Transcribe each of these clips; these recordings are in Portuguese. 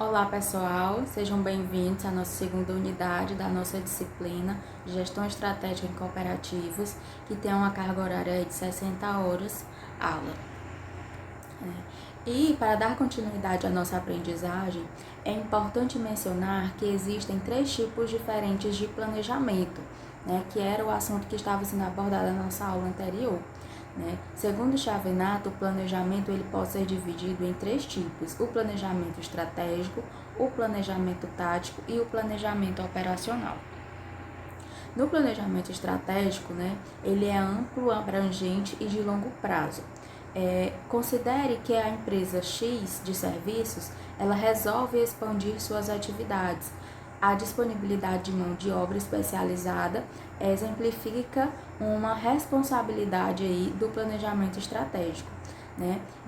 Olá pessoal, sejam bem-vindos à nossa segunda unidade da nossa disciplina de Gestão Estratégica em Cooperativas, que tem uma carga horária de 60 horas aula. E para dar continuidade à nossa aprendizagem, é importante mencionar que existem 3 tipos diferentes de planejamento, que era o assunto que estava sendo abordado na nossa aula anterior. Segundo Chavenato, o planejamento ele pode ser dividido em 3 tipos: o planejamento estratégico, o planejamento tático e o planejamento operacional. No planejamento estratégico, ele é amplo, abrangente e de longo prazo. Considere que a empresa X de serviços, ela resolve expandir suas atividades. A disponibilidade de mão de obra especializada exemplifica uma responsabilidade aí do planejamento estratégico,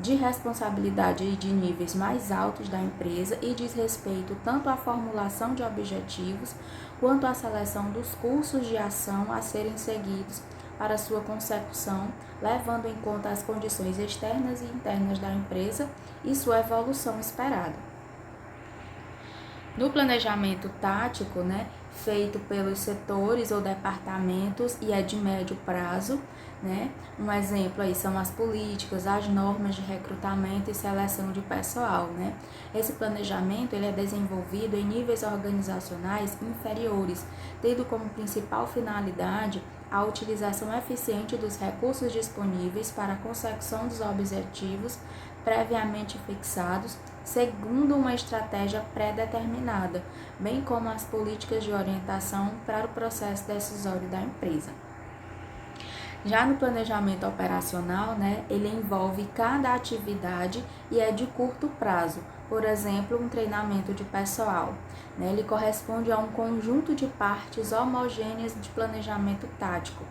de responsabilidade de níveis mais altos da empresa e diz respeito tanto à formulação de objetivos quanto à seleção dos cursos de ação a serem seguidos para sua consecução, levando em conta as condições externas e internas da empresa e sua evolução esperada. No planejamento tático, feito pelos setores ou departamentos e é de médio prazo, um exemplo aí são as políticas, as normas de recrutamento e seleção de pessoal, Esse planejamento ele é desenvolvido em níveis organizacionais inferiores, tendo como principal finalidade a utilização eficiente dos recursos disponíveis para a consecução dos objetivos previamente fixados, segundo uma estratégia pré-determinada, bem como as políticas de orientação para o processo decisório da empresa. Já no planejamento operacional, ele envolve cada atividade e é de curto prazo. Por exemplo, um treinamento de pessoal. Ele corresponde a um conjunto de partes homogêneas de planejamento tático.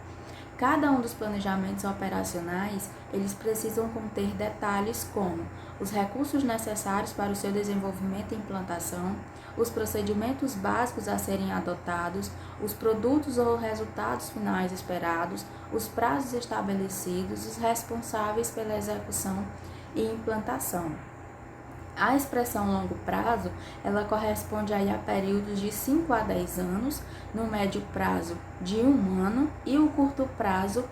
Cada um dos planejamentos operacionais, eles precisam conter detalhes como os recursos necessários para o seu desenvolvimento e implantação, os procedimentos básicos a serem adotados, os produtos ou resultados finais esperados, os prazos estabelecidos, os responsáveis pela execução e implantação. A expressão longo prazo, ela corresponde aí a períodos de 5 a 10 anos, no médio prazo de 1 ano e o curto prazo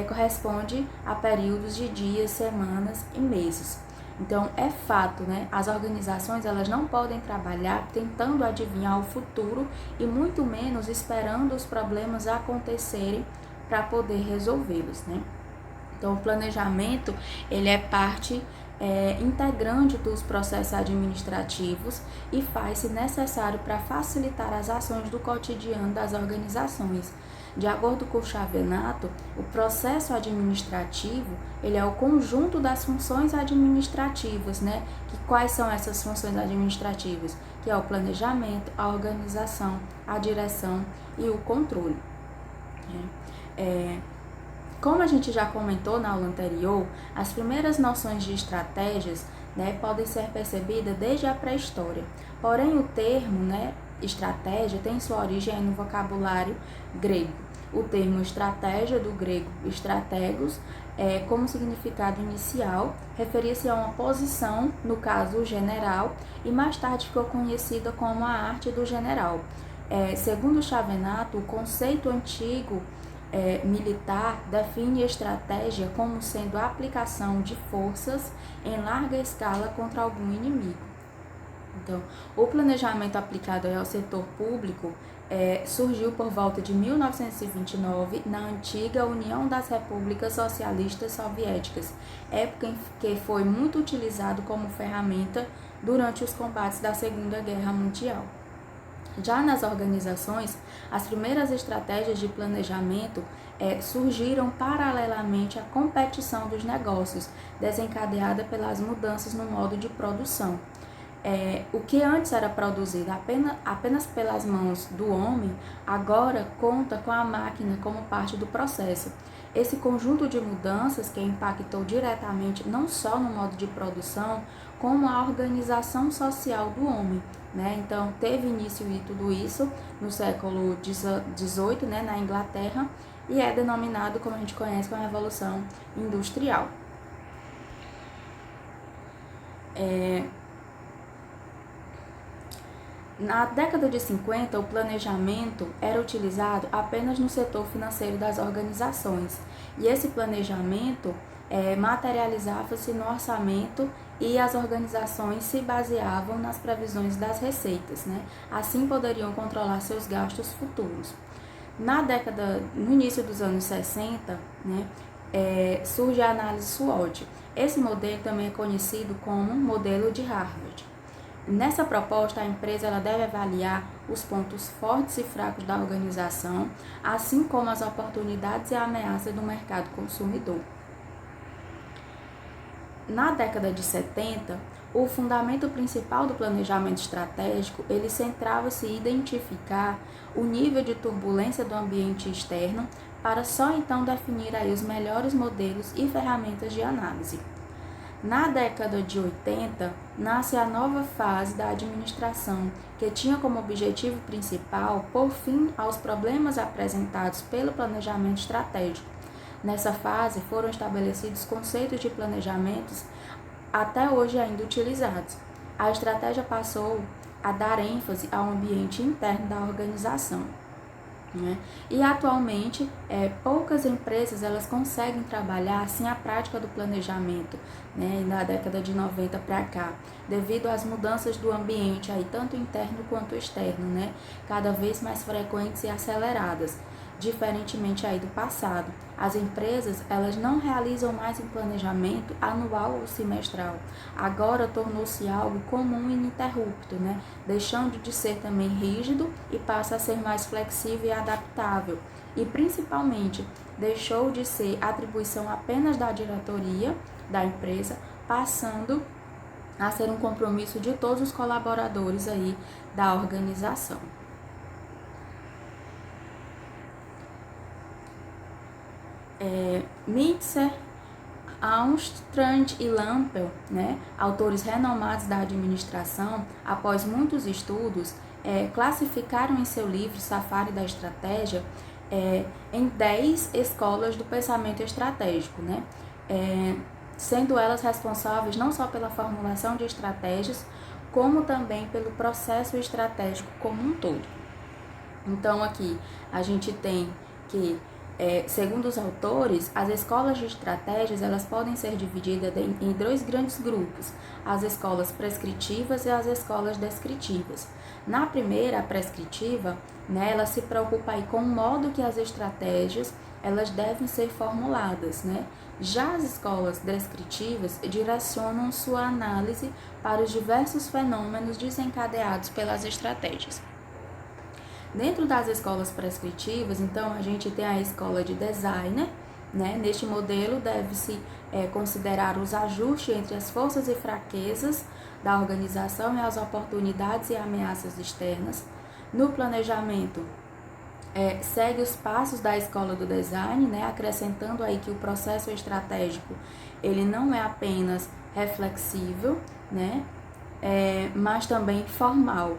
corresponde a períodos de dias, semanas e meses. Então, é fato, as organizações elas não podem trabalhar tentando adivinhar o futuro e muito menos esperando os problemas acontecerem para poder resolvê-los, Então, o planejamento, ele é parte integrante dos processos administrativos e faz-se necessário para facilitar as ações do cotidiano das organizações. De acordo com o Chavenato, o processo administrativo ele é o conjunto das funções administrativas, quais são essas funções administrativas? Que é o planejamento, a organização, a direção e o controle. Como a gente já comentou na aula anterior, as primeiras noções de estratégias podem ser percebidas desde a pré-história. Porém, o termo estratégia tem sua origem no vocabulário grego. O termo estratégia, do grego strategos, como significado inicial, referia-se a uma posição, no caso general, e mais tarde ficou conhecida como a arte do general. Segundo Chavenato, o conceito antigo militar define estratégia como sendo a aplicação de forças em larga escala contra algum inimigo. Então, o planejamento aplicado ao setor público surgiu por volta de 1929 na antiga União das Repúblicas Socialistas Soviéticas, época em que foi muito utilizado como ferramenta durante os combates da Segunda Guerra Mundial. Já nas organizações, as primeiras estratégias de planejamento surgiram paralelamente à competição dos negócios, desencadeada pelas mudanças no modo de produção. O que antes era produzido apenas pelas mãos do homem, agora conta com a máquina como parte do processo. Esse conjunto de mudanças que impactou diretamente não só no modo de produção, como a organização social do homem. Então, teve início de tudo isso no século XVIII, na Inglaterra, e é denominado, como a gente conhece, como a Revolução Industrial. Na década de 50, o planejamento era utilizado apenas no setor financeiro das organizações, e esse planejamento materializava-se no orçamento e as organizações se baseavam nas previsões das receitas, né? Assim poderiam controlar seus gastos futuros. No início dos anos 60, né, surge a análise SWOT. Esse modelo também é conhecido como modelo de Harvard. Nessa proposta, a empresa ela deve avaliar os pontos fortes e fracos da organização, assim como as oportunidades e ameaças do mercado consumidor. Na década de 70, o fundamento principal do planejamento estratégico, ele centrava-se em identificar o nível de turbulência do ambiente externo para só então definir aí os melhores modelos e ferramentas de análise. Na década de 80, nasce a nova fase da administração, que tinha como objetivo principal pôr fim aos problemas apresentados pelo planejamento estratégico. Nessa fase, foram estabelecidos conceitos de planejamentos até hoje ainda utilizados. A estratégia passou a dar ênfase ao ambiente interno da organização. Né? E atualmente, poucas empresas elas conseguem trabalhar assim a prática do planejamento, né? Na década de 90 para cá, devido às mudanças do ambiente, aí, tanto interno quanto externo, né? Cada vez mais frequentes e aceleradas. Diferentemente aí do passado, as empresas elas não realizam mais um planejamento anual ou semestral. Agora tornou-se algo comum e ininterrupto, né? Deixando de ser também rígido e passa a ser mais flexível e adaptável. E principalmente deixou de ser atribuição apenas da diretoria da empresa, passando a ser um compromisso de todos os colaboradores aí da organização. Mitzer, Armstrong e Lampel, né, autores renomados da administração, após muitos estudos, classificaram em seu livro Safari da Estratégia em 10 escolas do pensamento estratégico, né, sendo elas responsáveis não só pela formulação de estratégias, como também pelo processo estratégico como um todo. Então, aqui a gente tem que segundo os autores, as escolas de estratégias elas podem ser divididas em dois grandes grupos, as escolas prescritivas e as escolas descritivas. Na primeira, a prescritiva, né, ela se preocupa aí com o modo que as estratégias elas devem ser formuladas, né? Já as escolas descritivas direcionam sua análise para os diversos fenômenos desencadeados pelas estratégias. Dentro das escolas prescritivas, então, a gente tem a escola de designer, né? Neste modelo, deve-se considerar os ajustes entre as forças e fraquezas da organização e as oportunidades e ameaças externas. No planejamento, segue os passos da escola do design, né? Acrescentando aí que o processo estratégico, ele não é apenas reflexível, né? Mas também formal.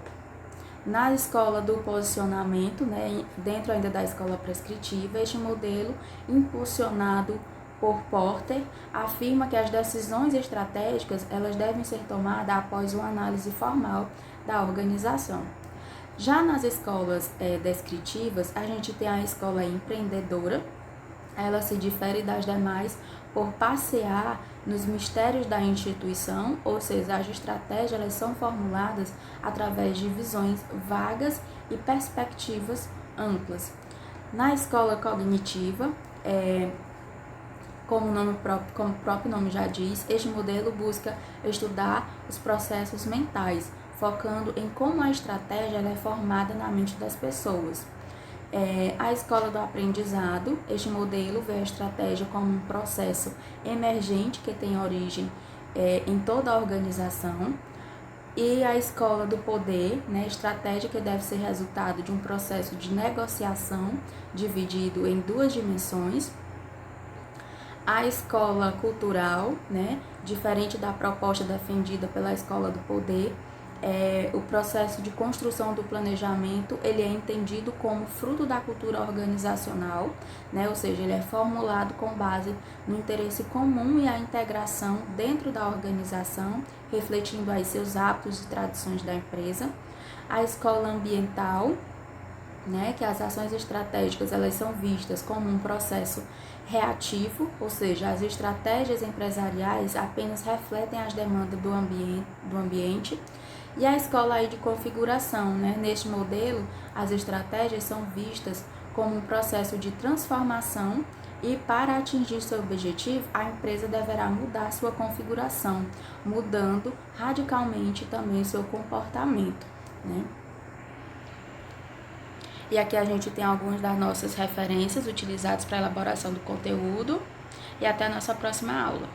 Na escola do posicionamento, né, dentro ainda da escola prescritiva, este modelo, impulsionado por Porter, afirma que as decisões estratégicas elas devem ser tomadas após uma análise formal da organização. Já nas escolas descritivas, a gente tem a escola empreendedora, ela se difere das demais por passear nos mistérios da instituição, ou seja, as estratégias elas são formuladas através de visões vagas e perspectivas amplas. Na escola cognitiva, como o próprio nome já diz, este modelo busca estudar os processos mentais, focando em como a estratégia ela é formada na mente das pessoas. A escola do aprendizado, este modelo vê a estratégia como um processo emergente que tem origem em toda a organização. E a escola do poder, né, estratégia que deve ser resultado de um processo de negociação dividido em duas dimensões. A escola cultural, né, diferente da proposta defendida pela escola do poder, o processo de construção do planejamento ele é entendido como fruto da cultura organizacional, né? Ou seja, ele é formulado com base no interesse comum e a integração dentro da organização, refletindo aí seus hábitos e tradições da empresa. A escola ambiental, né, que as ações estratégicas elas são vistas como um processo reativo, ou seja, as estratégias empresariais apenas refletem as demandas do ambiente. E a escola aí de configuração, né, neste modelo, as estratégias são vistas como um processo de transformação e para atingir seu objetivo, a empresa deverá mudar sua configuração, mudando radicalmente também seu comportamento, né? E aqui a gente tem algumas das nossas referências utilizadas para a elaboração do conteúdo. E até a nossa próxima aula.